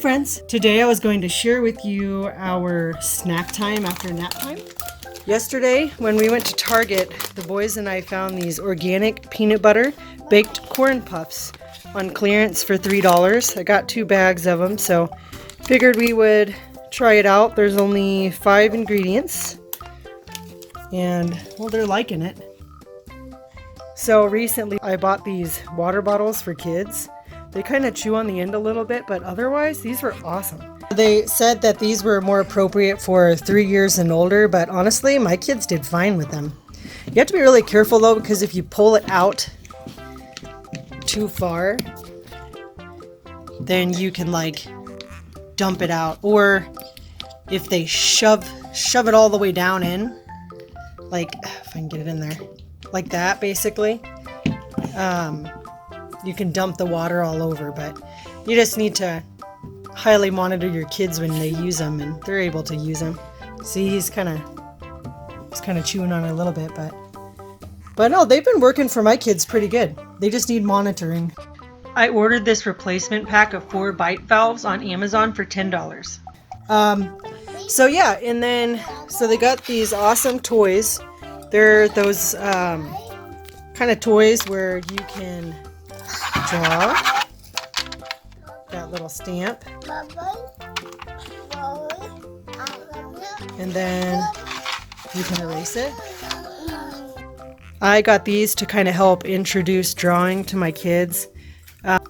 friends. Today I was going to share with you our snack time after nap time. Yesterday when we went to Target, the boys and I found these organic peanut butter baked corn puffs on clearance for $3. I got 2 bags of them, so figured we would try it out. There's only 5 ingredients and well, they're liking it. So recently I bought these water bottles for kids. They kind of chew on the end a little bit, but otherwise these were awesome. They said that these were more appropriate for 3 years and older, but honestly my kids did fine with them. You have to be really careful though, because if you pull it out too far, then you can like dump it out. Or if they shove it all the way down in, like if I can get it in there, like that basically, you can dump the water all over. But you just need to highly monitor your kids when they use them and they're able to use them. See, he's kind of chewing on it a little bit, but no, they've been working for my kids pretty good. They just need monitoring. I ordered this replacement pack of 4 bite valves on Amazon for $10. So yeah, and then so they got these awesome toys. They're those kind of toys where you can draw that little stamp, and then you can erase it. I got these to kind of help introduce drawing to my kids.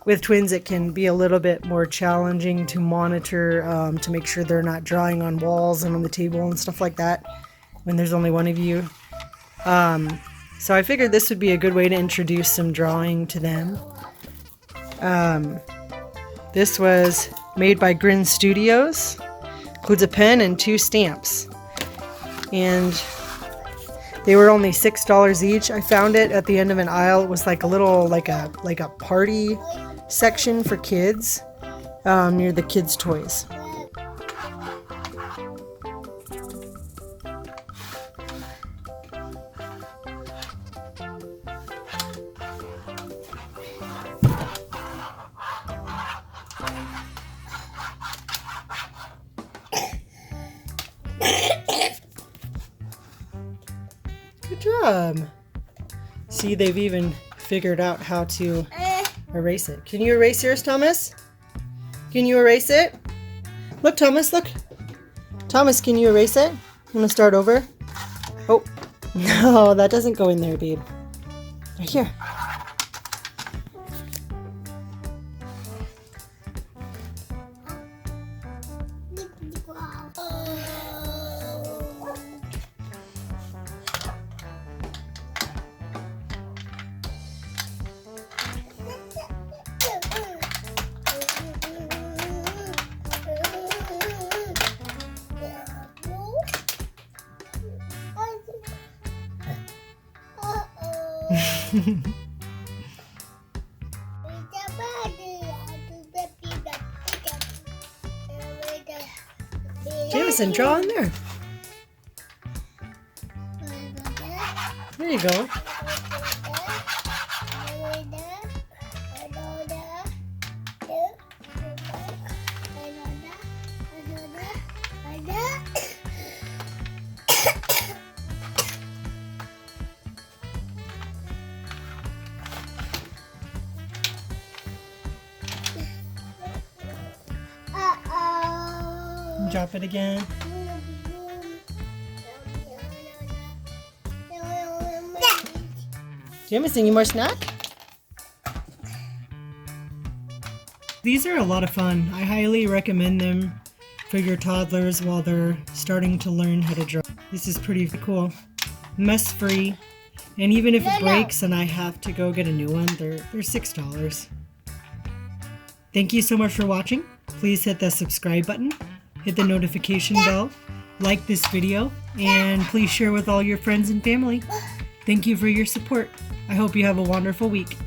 With twins, it can be a little bit more challenging to monitor, to make sure they're not drawing on walls and on the table and stuff like that when there's only one of you. So I figured this would be a good way to introduce some drawing to them. This was made by Grin Studios. Includes a pen and 2 stamps. And they were only $6 each. I found it at the end of an aisle. It was like a little, like a party section for kids, near the kids' toys. Good job. See, they've even figured out how to erase it. Can you erase yours, Thomas? Can you erase it? Look, Thomas, look. Thomas, can you erase it? I'm gonna start over. Oh, no, that doesn't go in there, babe. Right here. Jamison, draw in there. There you go. Drop it again. Jamison, you more snack? These are a lot of fun. I highly recommend them for your toddlers while they're starting to learn how to draw. This is pretty cool. Mess free. And even if it breaks and I have to go get a new one, they're $6. Thank you so much for watching. Please hit the subscribe button. Hit the notification bell, like this video, and please share with all your friends and family. Thank you for your support. I hope you have a wonderful week.